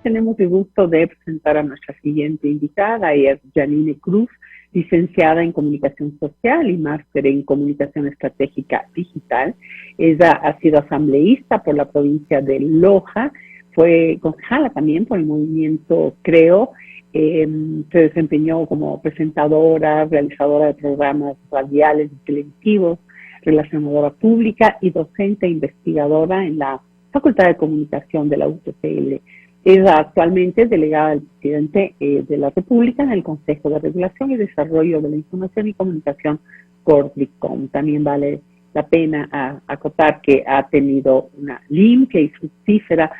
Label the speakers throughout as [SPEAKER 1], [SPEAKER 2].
[SPEAKER 1] tenemos el gusto de presentar a nuestra siguiente invitada. Ella es Janine Cruz, licenciada en Comunicación Social y máster en Comunicación Estratégica Digital. Ella ha sido asambleísta por la provincia de Loja, fue concejala también por el movimiento Creo, se desempeñó como presentadora, realizadora de programas radiales y televisivos, relacionadora pública y docente e investigadora en la Facultad de Comunicación de la UTPL. Es actualmente delegada del presidente de la República en el Consejo de Regulación y Desarrollo de la Información y Comunicación, CORDICOM. También vale la pena acotar que ha tenido una limpia y fructífera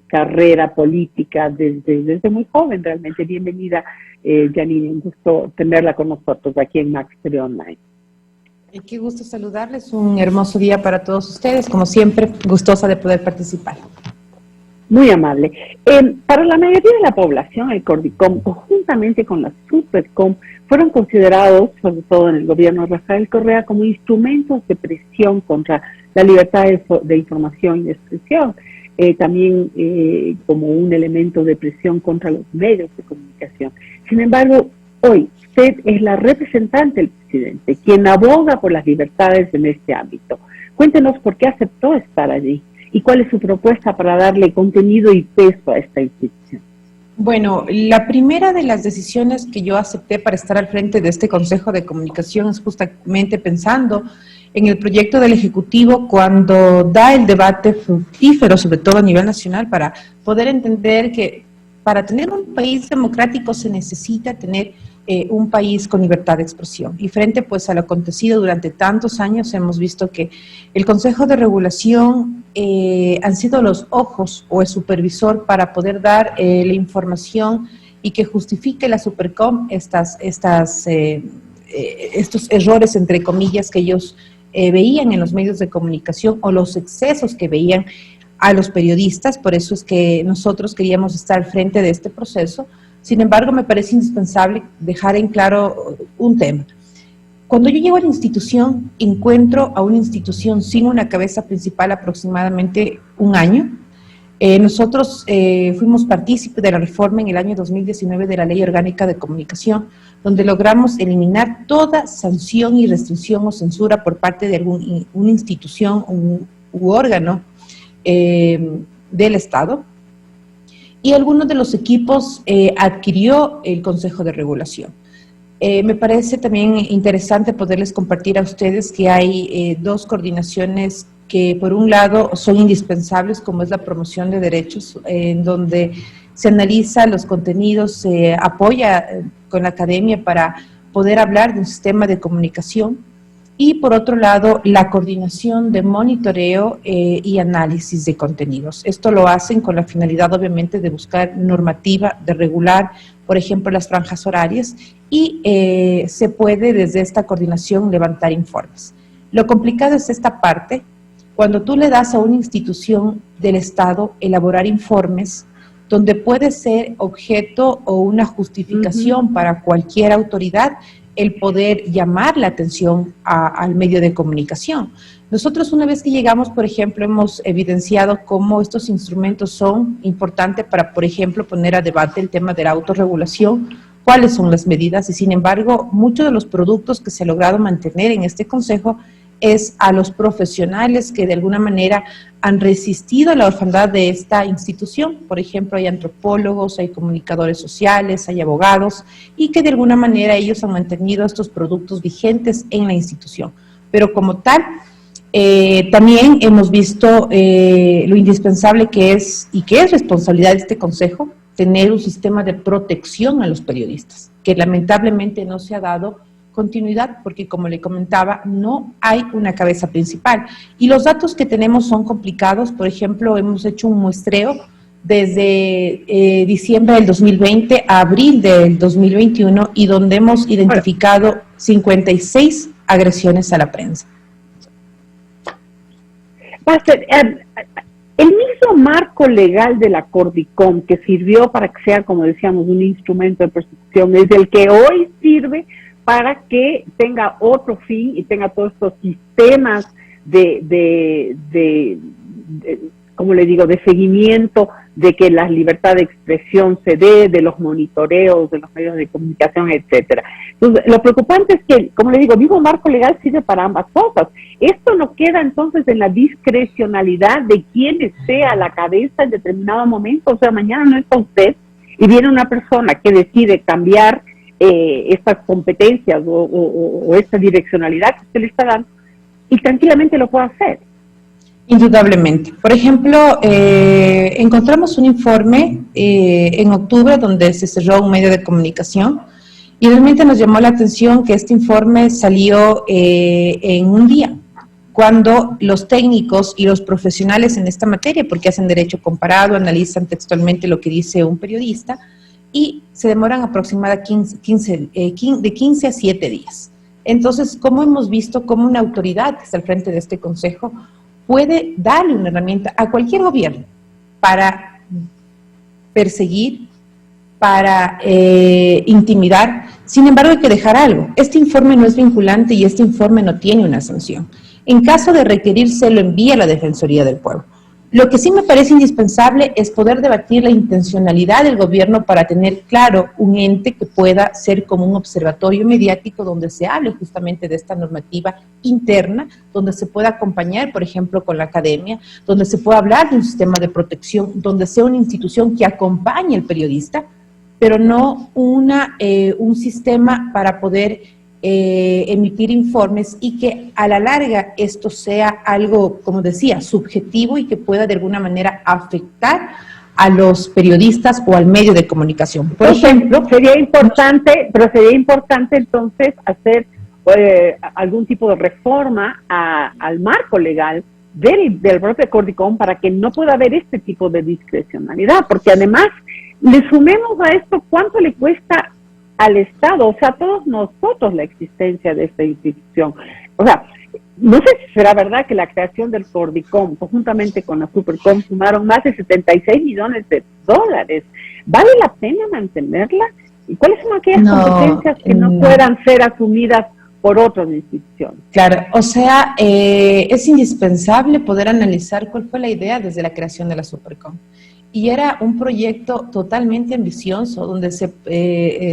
[SPEAKER 1] carrera política desde muy joven. Realmente bienvenida, Janine, un gusto tenerla con nosotros aquí en Max TV Online.
[SPEAKER 2] Qué gusto saludarles, un hermoso día para todos ustedes, como siempre, gustosa de poder participar.
[SPEAKER 1] Muy amable. Para la mayoría de la población, el CORDICOM, conjuntamente con la SUPERCOM, fueron considerados, sobre todo en el gobierno de Rafael Correa, como instrumentos de presión contra la libertad de información y de expresión, también como un elemento de presión contra los medios de comunicación. Sin embargo, hoy usted es la representante del presidente, quien aboga por las libertades en este ámbito. Cuéntenos por qué aceptó estar allí y cuál es su propuesta para darle contenido y peso a esta institución.
[SPEAKER 2] Bueno, la primera de las decisiones que yo acepté para estar al frente de este Consejo de Comunicación es justamente pensando en el proyecto del Ejecutivo cuando da el debate fructífero, sobre todo a nivel nacional, para poder entender que para tener un país democrático se necesita tener un país con libertad de expresión. Y frente pues a lo acontecido durante tantos años, hemos visto que el Consejo de Regulación han sido los ojos o el supervisor para poder dar la información y que justifique la Supercom estos errores, entre comillas, que ellos veían en los medios de comunicación o los excesos que veían a los periodistas. Por eso es que nosotros queríamos estar al frente de este proceso. Sin embargo, me parece indispensable dejar en claro un tema. Cuando yo llego a la institución, encuentro a una institución sin una cabeza principal aproximadamente un año. Nosotros fuimos partícipes de la reforma en el año 2019 de la Ley Orgánica de Comunicación, donde logramos eliminar toda sanción y restricción o censura por parte de una institución u órgano del Estado. Y algunos de los equipos adquirió el Consejo de Regulación. Me parece también interesante poderles compartir a ustedes que hay dos coordinaciones que por un lado son indispensables, como es la promoción de derechos, en donde se analiza los contenidos, se apoya con la academia para poder hablar de un sistema de comunicación. Y por otro lado, la coordinación de monitoreo y análisis de contenidos. Esto lo hacen con la finalidad, obviamente, de buscar normativa, de regular, por ejemplo, las franjas horarias, y se puede desde esta coordinación levantar informes. Lo complicado es esta parte, cuando tú le das a una institución del Estado elaborar informes, donde puede ser objeto o una justificación para cualquier autoridad, el poder llamar la atención al medio de comunicación. Nosotros una vez que llegamos, por ejemplo, hemos evidenciado cómo estos instrumentos son importantes para, por ejemplo, poner a debate el tema de la autorregulación, cuáles son las medidas, y sin embargo, muchos de los productos que se ha logrado mantener en este consejo es a los profesionales que de alguna manera han resistido a la orfandad de esta institución. Por ejemplo, hay antropólogos, hay comunicadores sociales, hay abogados, y que de alguna manera ellos han mantenido estos productos vigentes en la institución. Pero como tal, también hemos visto lo indispensable que es, y que es responsabilidad de este consejo, tener un sistema de protección a los periodistas, que lamentablemente no se ha dado continuidad, porque como le comentaba, no hay una cabeza principal. Y los datos que tenemos son complicados. Por ejemplo, hemos hecho un muestreo desde diciembre del 2020 a abril del 2021 y donde hemos identificado 56 agresiones a la prensa.
[SPEAKER 1] El mismo marco legal de la CORDICOM, que sirvió para que sea, como decíamos, un instrumento de persecución, es el que hoy sirve para que tenga otro fin y tenga todos estos sistemas como le digo, de seguimiento de que la libertad de expresión se dé, de los monitoreos, de los medios de comunicación, etcétera. Entonces, lo preocupante es que, como le digo, el mismo marco legal sirve para ambas cosas. Esto no queda entonces en la discrecionalidad de quién esté a la cabeza en determinado momento. O sea, mañana no está usted y viene una persona que decide cambiar estas competencias o esta direccionalidad que usted le está dando y tranquilamente lo puede hacer.
[SPEAKER 2] Indudablemente. Por ejemplo, encontramos un informe en octubre donde se cerró un medio de comunicación y realmente nos llamó la atención que este informe salió en un día, cuando los técnicos y los profesionales en esta materia, porque hacen derecho comparado, analizan textualmente lo que dice un periodista y se demoran aproximadamente de 15 a 7 días. Entonces, ¿cómo hemos visto cómo una autoridad que está al frente de este consejo puede darle una herramienta a cualquier gobierno para perseguir, para intimidar? Sin embargo, hay que dejar algo. Este informe no es vinculante y este informe no tiene una sanción. En caso de requerirse, lo envía a la Defensoría del Pueblo. Lo que sí me parece indispensable es poder debatir la intencionalidad del gobierno para tener claro un ente que pueda ser como un observatorio mediático donde se hable justamente de esta normativa interna, donde se pueda acompañar, por ejemplo, con la academia, donde se pueda hablar de un sistema de protección, donde sea una institución que acompañe al periodista, pero no un sistema para poder emitir informes y que a la larga esto sea algo, como decía, subjetivo y que pueda de alguna manera afectar a los periodistas o al medio de comunicación. Por ejemplo,
[SPEAKER 1] sería importante entonces hacer algún tipo de reforma al marco legal del propio Cordicom para que no pueda haber este tipo de discrecionalidad, porque además le sumemos a esto cuánto le cuesta al Estado, o sea, a todos nosotros la existencia de esta institución. O sea, no sé si será verdad que la creación del Cordicom, conjuntamente con la Supercom, sumaron más de 76 millones de dólares. ¿Vale la pena mantenerla? ¿Y cuáles son aquellas competencias que no puedan ser asumidas por otras instituciones?
[SPEAKER 2] Claro, o sea, es indispensable poder analizar cuál fue la idea desde la creación de la Supercom. Y era un proyecto totalmente ambicioso, donde se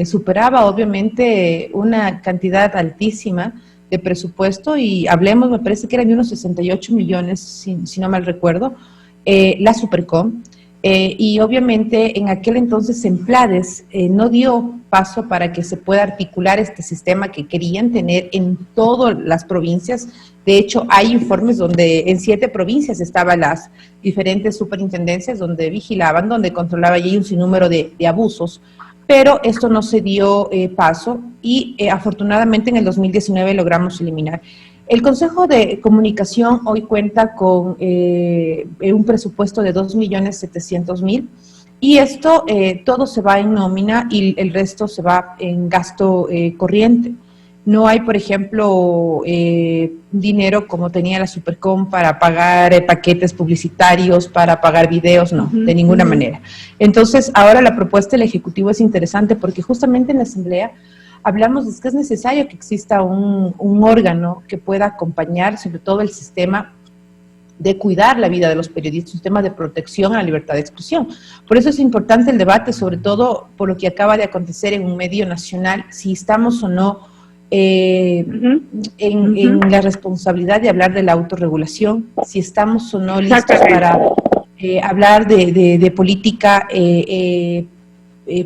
[SPEAKER 2] superaba obviamente una cantidad altísima de presupuesto y hablemos, me parece que eran de unos 68 millones, si no mal recuerdo, la Supercom. Y obviamente en aquel entonces Semplades no dio paso para que se pueda articular este sistema que querían tener en todas las provincias. De hecho, hay informes donde en 7 provincias estaban las diferentes superintendencias donde vigilaban, donde controlaban y hay un sinnúmero de abusos, pero esto no se dio paso y afortunadamente en el 2019 logramos eliminar. El Consejo de Comunicación hoy cuenta con un presupuesto de 2.700.000 y esto todo se va en nómina y el resto se va en gasto corriente. No hay, por ejemplo, dinero como tenía la Supercom para pagar paquetes publicitarios, para pagar videos, no, de ninguna manera. Entonces, ahora la propuesta del Ejecutivo es interesante porque justamente en la Asamblea hablamos de que es necesario que exista un órgano que pueda acompañar sobre todo el sistema de cuidar la vida de los periodistas, un sistema de protección a la libertad de expresión. Por eso es importante el debate, sobre todo por lo que acaba de acontecer en un medio nacional, si estamos o no en la responsabilidad de hablar de la autorregulación, si estamos o no listos para hablar de política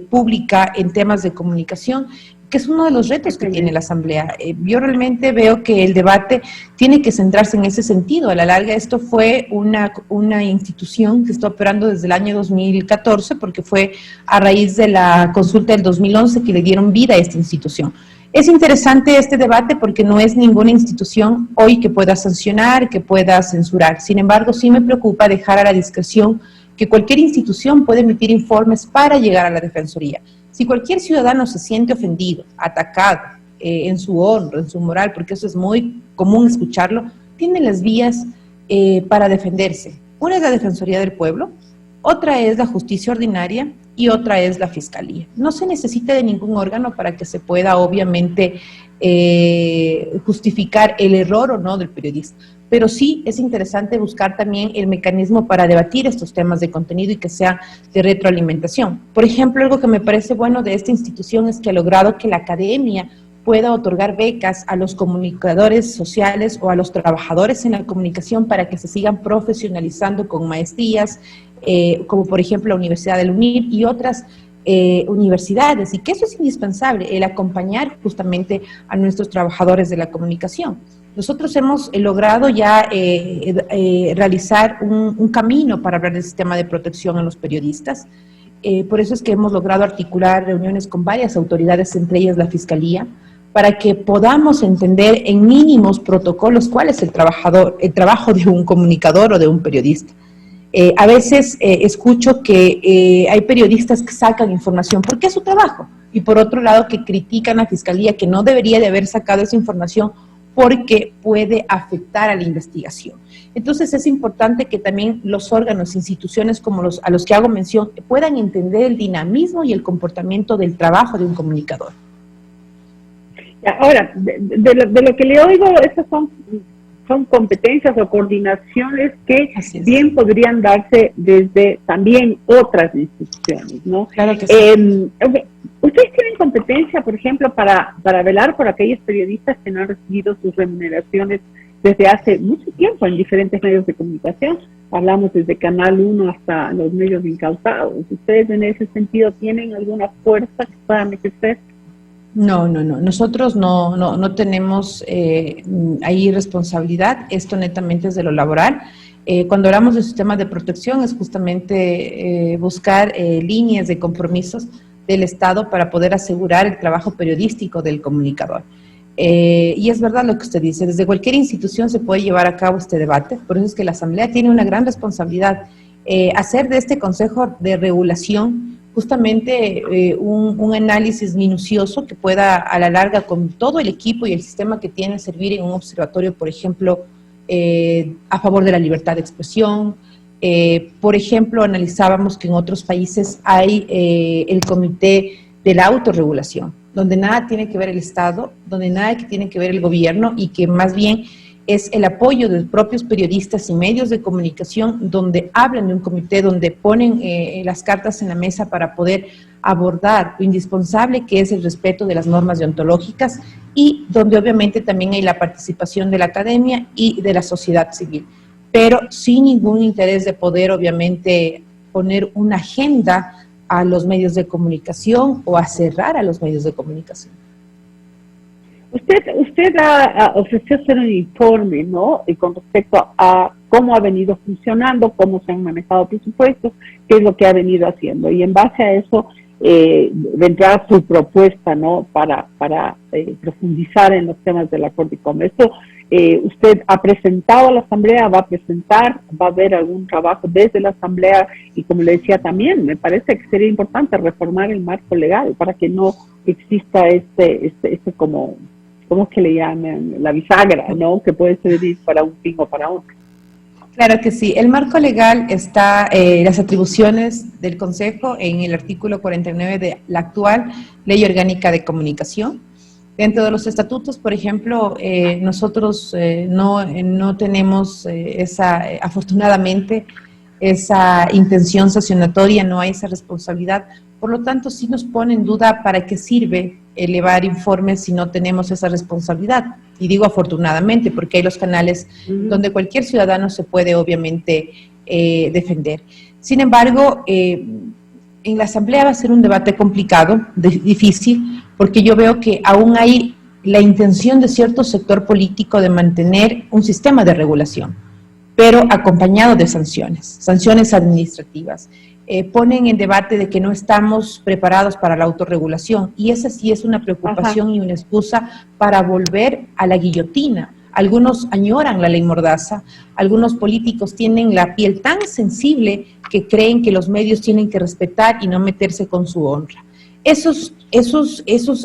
[SPEAKER 2] pública en temas de comunicación, que es uno de los retos que tiene la Asamblea. Yo realmente veo que el debate tiene que centrarse en ese sentido. A la larga, esto fue una institución que está operando desde el año 2014, porque fue a raíz de la consulta del 2011 que le dieron vida a esta institución. Es interesante este debate porque no es ninguna institución hoy que pueda sancionar, que pueda censurar. Sin embargo, sí me preocupa dejar a la discreción que cualquier institución puede emitir informes para llegar a la Defensoría. Si cualquier ciudadano se siente ofendido, atacado en su honra, en su moral, porque eso es muy común escucharlo, tiene las vías para defenderse. Una es la Defensoría del Pueblo, otra es la Justicia Ordinaria y otra es la Fiscalía. No se necesita de ningún órgano para que se pueda, obviamente, justificar el error o no del periodista. Pero sí es interesante buscar también el mecanismo para debatir estos temas de contenido y que sea de retroalimentación. Por ejemplo, algo que me parece bueno de esta institución es que ha logrado que la academia pueda otorgar becas a los comunicadores sociales o a los trabajadores en la comunicación para que se sigan profesionalizando con maestrías, como por ejemplo la Universidad del UNIR y otras universidades, y que eso es indispensable, el acompañar justamente a nuestros trabajadores de la comunicación. Nosotros hemos logrado ya realizar un camino para hablar del sistema de protección a los periodistas. Por eso es que hemos logrado articular reuniones con varias autoridades, entre ellas la Fiscalía, para que podamos entender en mínimos protocolos cuál es el trabajo de un comunicador o de un periodista. A veces escucho que hay periodistas que sacan información porque es su trabajo, y por otro lado que critican a la Fiscalía que no debería de haber sacado esa información porque puede afectar a la investigación. Entonces es importante que también los órganos, instituciones como a los que hago mención, puedan entender el dinamismo y el comportamiento del trabajo de un comunicador.
[SPEAKER 1] Ahora, de lo que le oigo, esas son competencias o coordinaciones que bien podrían darse desde también otras instituciones, ¿no?
[SPEAKER 2] Claro que sí.
[SPEAKER 1] ¿Ustedes tienen competencia, por ejemplo, para velar por aquellos periodistas que no han recibido sus remuneraciones desde hace mucho tiempo en diferentes medios de comunicación? Hablamos desde Canal 1 hasta los medios incautados. ¿Ustedes en ese sentido tienen alguna fuerza que puedan ejercer?
[SPEAKER 2] No. Nosotros no tenemos ahí responsabilidad. Esto netamente es de lo laboral. Cuando hablamos del sistema de protección es justamente buscar líneas de compromisos del Estado para poder asegurar el trabajo periodístico del comunicador. Y es verdad lo que usted dice, desde cualquier institución se puede llevar a cabo este debate, por eso es que la Asamblea tiene una gran responsabilidad, hacer de este Consejo de Regulación justamente un análisis minucioso que pueda a la larga con todo el equipo y el sistema que tiene servir en un observatorio, por ejemplo, a favor de la libertad de expresión. Por ejemplo, analizábamos que en otros países hay el Comité de la Autorregulación, donde nada tiene que ver el Estado, donde nada tiene que ver el gobierno, y que más bien es el apoyo de propios periodistas y medios de comunicación, donde hablan de un comité, donde ponen las cartas en la mesa para poder abordar lo indispensable que es el respeto de las normas deontológicas, y donde obviamente también hay la participación de la academia y de la sociedad civil, pero sin ningún interés de poder obviamente poner una agenda a los medios de comunicación o a cerrar a los medios de comunicación.
[SPEAKER 1] Usted ofreció hacer un informe, ¿no? Y con respecto a cómo ha venido funcionando, cómo se han manejado presupuestos, qué es lo que ha venido haciendo. Y en base a eso vendrá su propuesta, ¿no? Para profundizar en los temas del acuerdo ICOM. Esto usted ha presentado a la Asamblea, va a presentar, va a haber algún trabajo desde la Asamblea, y como le decía también, me parece que sería importante reformar el marco legal para que no exista este como, ¿cómo es que le llaman? La bisagra, ¿no? Que puede servir para un fin o para otro.
[SPEAKER 2] Claro que sí. El marco legal está, las atribuciones del Consejo en el artículo 49 de la actual Ley Orgánica de Comunicación. Dentro de los estatutos, por ejemplo, nosotros no tenemos afortunadamente, esa intención sancionatoria, no hay esa responsabilidad. Por lo tanto, sí nos pone en duda para qué sirve elevar informes si no tenemos esa responsabilidad. Y digo afortunadamente, porque hay los canales donde cualquier ciudadano se puede obviamente defender. Sin embargo, en la Asamblea va a ser un debate complicado, difícil, porque yo veo que aún hay la intención de cierto sector político de mantener un sistema de regulación, pero acompañado de sanciones administrativas. Ponen en debate de que no estamos preparados para la autorregulación, y esa sí es una preocupación y una excusa para volver a la guillotina. Algunos añoran la ley Mordaza, algunos políticos tienen la piel tan sensible que creen que los medios tienen que respetar y no meterse con su honra. Esos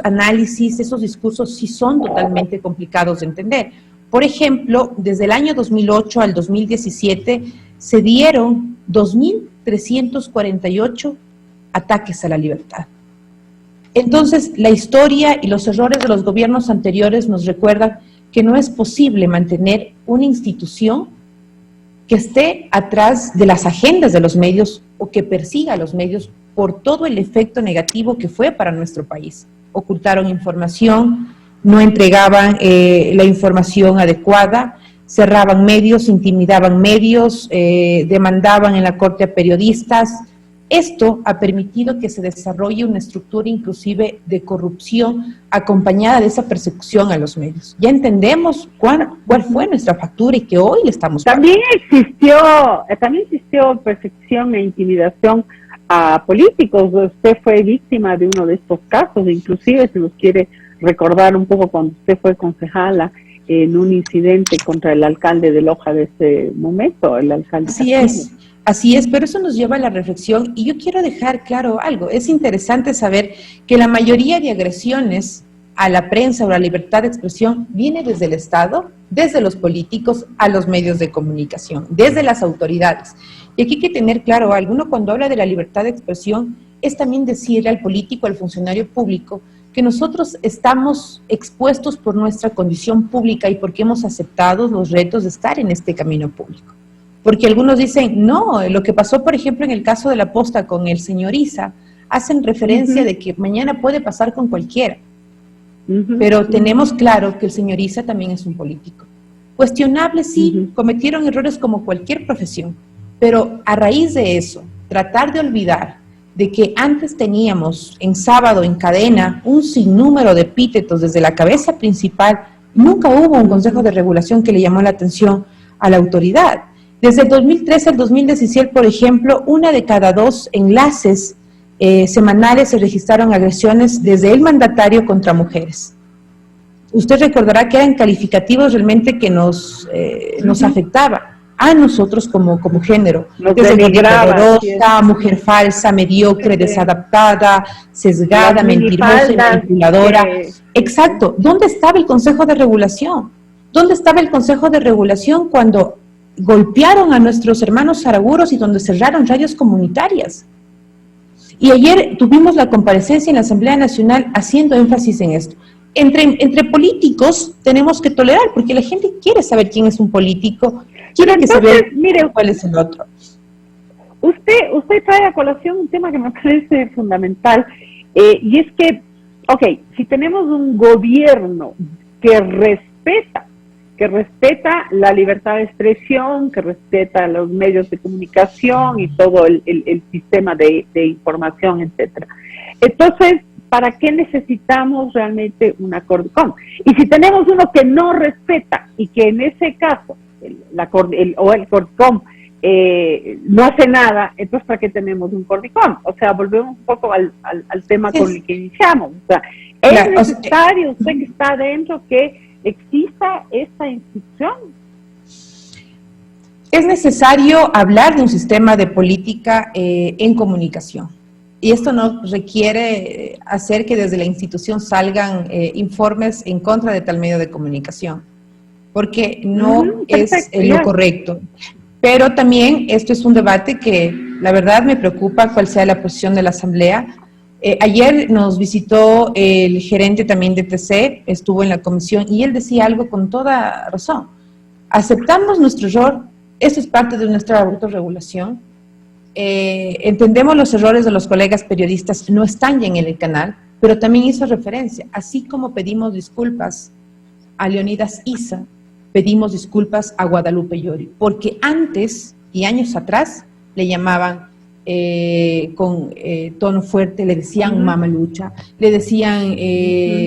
[SPEAKER 2] análisis, esos discursos sí son totalmente complicados de entender. Por ejemplo, desde el año 2008 al 2017 se dieron 2.348 ataques a la libertad. Entonces, la historia y los errores de los gobiernos anteriores nos recuerdan que no es posible mantener una institución que esté atrás de las agendas de los medios o que persiga a los medios por todo el efecto negativo que fue para nuestro país. Ocultaron información, no entregaban la información adecuada, cerraban medios, intimidaban medios, demandaban en la corte a periodistas. Esto ha permitido que se desarrolle una estructura inclusive de corrupción acompañada de esa persecución a los medios. Ya entendemos cuál fue nuestra factura y que hoy le estamos pagando.
[SPEAKER 1] También existió persecución e intimidación a políticos. Usted fue víctima de uno de estos casos, inclusive si nos quiere recordar un poco cuando usted fue concejala en un incidente contra el alcalde de Loja de ese momento, el alcalde.
[SPEAKER 2] Así es, pero eso nos lleva a la reflexión y yo quiero dejar claro algo. Es interesante saber que la mayoría de agresiones a la prensa o a la libertad de expresión viene desde el Estado, desde los políticos a los medios de comunicación, desde las autoridades. Y aquí hay que tener claro algo. Uno cuando habla de la libertad de expresión es también decirle al político, al funcionario público, que nosotros estamos expuestos por nuestra condición pública y porque hemos aceptado los retos de estar en este camino público. Porque algunos dicen, no, lo que pasó, por ejemplo, en el caso de la posta con el señor Isa, hacen referencia de que mañana puede pasar con cualquiera. Pero tenemos claro que el señor Isa también es un político. Cuestionable, sí, cometieron errores como cualquier profesión, pero a raíz de eso, tratar de olvidar de que antes teníamos en Sábado, en cadena, un sinnúmero de epítetos desde la cabeza principal, nunca hubo un consejo de regulación que le llamó la atención a la autoridad. Desde el 2013 al 2017, por ejemplo, 1 de cada 2 enlaces semanales se registraron agresiones desde el mandatario contra mujeres. Usted recordará que eran calificativos realmente que nos afectaba a nosotros como género. Desde poderosa, mujer falsa, mediocre, desadaptada, sesgada, mentirosa y manipuladora. Exacto. ¿Dónde estaba el Consejo de Regulación? ¿Dónde estaba el Consejo de Regulación cuando golpearon a nuestros hermanos zaraguros y donde cerraron radios comunitarias? Y ayer tuvimos la comparecencia en la Asamblea Nacional haciendo énfasis en esto. Entre políticos tenemos que tolerar, porque la gente quiere saber quién es un político, quiere saber cuál es el otro.
[SPEAKER 1] Usted trae a colación un tema que me parece fundamental, y es que, si tenemos un gobierno que respeta la libertad de expresión, que respeta los medios de comunicación y todo el sistema de información, etcétera. Entonces, ¿para qué necesitamos realmente una Cordicom? Y si tenemos uno que no respeta y que en ese caso el Cordicom no hace nada, entonces ¿para qué tenemos un Cordicom? O sea, volvemos un poco al tema con el que iniciamos. O sea, es necesario, usted que está adentro, que exista esta institución.
[SPEAKER 2] Es necesario hablar de un sistema de política en comunicación. Y esto no requiere hacer que desde la institución salgan informes en contra de tal medio de comunicación, porque no es lo correcto. Pero también esto es un debate que la verdad me preocupa cuál sea la posición de la Asamblea. Ayer nos visitó el gerente también de TC, estuvo en la comisión y él decía algo con toda razón. Aceptamos nuestro error, eso es parte de nuestra autorregulación. Entendemos los errores de los colegas periodistas, no están ya en el canal, pero también hizo referencia, así como pedimos disculpas a Leonidas Isa, pedimos disculpas a Guadalupe Llori, porque antes y años atrás le llamaban con tono fuerte, le decían mamalucha, le decían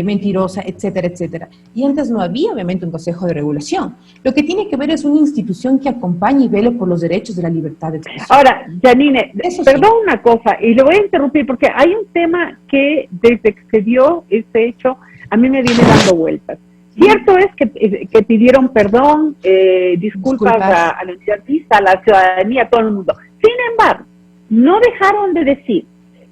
[SPEAKER 2] mentirosa, etcétera, etcétera. Y antes no había obviamente un consejo de regulación. Lo que tiene que ver es una institución que acompañe y vele por los derechos de la libertad de expresión.
[SPEAKER 1] Ahora, Janine, perdón una cosa, y le voy a interrumpir porque hay un tema que desde que se dio este hecho, a mí me viene dando vueltas. Cierto es que pidieron perdón, disculpas a la universidad, a la ciudadanía, a todo el mundo. Sin embargo, no dejaron de decir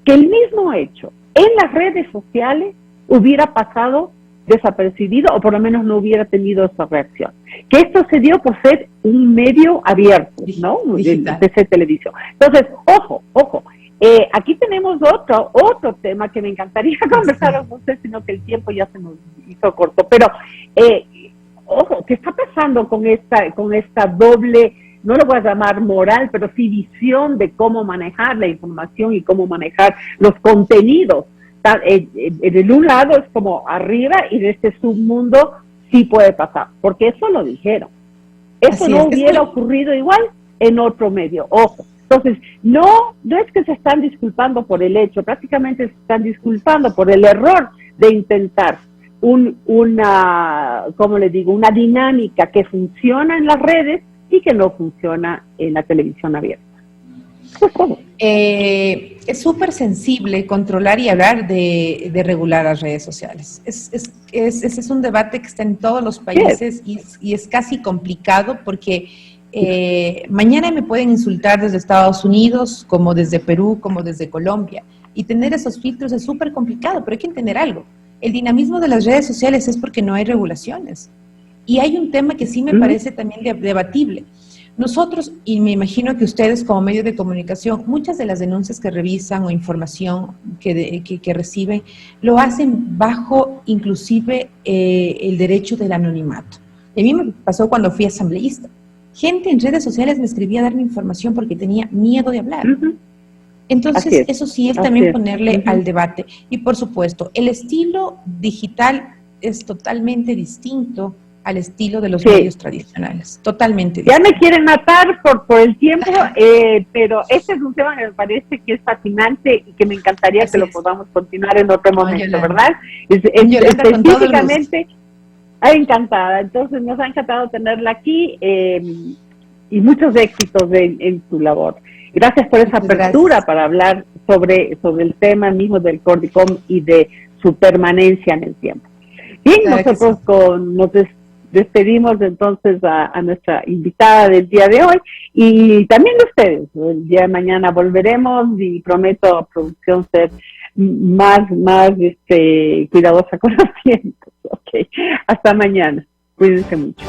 [SPEAKER 1] que el mismo hecho en las redes sociales hubiera pasado desapercibido o por lo menos no hubiera tenido esa reacción. Que esto se dio por ser un medio abierto, ¿no? De televisión. Entonces, ojo, Aquí tenemos otro tema que me encantaría conversar con usted, sino que el tiempo ya se nos hizo corto. Pero, ojo, ¿qué está pasando con esta doble, no lo voy a llamar moral, pero sí visión de cómo manejar la información y cómo manejar los contenidos? En un lado es como arriba y de este submundo sí puede pasar, porque eso lo dijeron. Eso no hubiera ocurrido igual en otro medio, ojo. Entonces, no es que se están disculpando por el hecho, prácticamente se están disculpando por el error de intentar una dinámica que funciona en las redes y que no funciona en la televisión abierta. Eso es todo.
[SPEAKER 2] Es súper sensible controlar y hablar de regular las redes sociales. Ese es un debate que está en todos los países y es casi complicado porque mañana me pueden insultar desde Estados Unidos, como desde Perú, como desde Colombia. Y tener esos filtros es súper complicado, pero hay que entender algo. El dinamismo de las redes sociales es porque no hay regulaciones. Y hay un tema que sí me parece también debatible. Nosotros, y me imagino que ustedes como medio de comunicación, muchas de las denuncias que revisan o información que reciben, lo hacen bajo inclusive el derecho del anonimato. A mí me pasó cuando fui asambleísta. Gente en redes sociales me escribía a darme información porque tenía miedo de hablar. Entonces, eso sí es también ponerle al debate. Y por supuesto, el estilo digital es totalmente distinto al estilo de los medios tradicionales, totalmente distinto.
[SPEAKER 1] Ya me quieren matar por el tiempo, pero este es un tema que me parece que es fascinante y que me encantaría que lo podamos continuar en otro momento, ¿verdad? Específicamente, encantada. Entonces, nos ha encantado tenerla aquí y muchos éxitos en su labor. Gracias por esa apertura para hablar sobre el tema mismo del Cordicom y de su permanencia en el tiempo. Bien, nosotros nos despedimos entonces a nuestra invitada del día de hoy y también de ustedes. El día de mañana volveremos y prometo, producción, ser más cuidadosa con los tiempos. Okay. Hasta mañana. Cuídense mucho.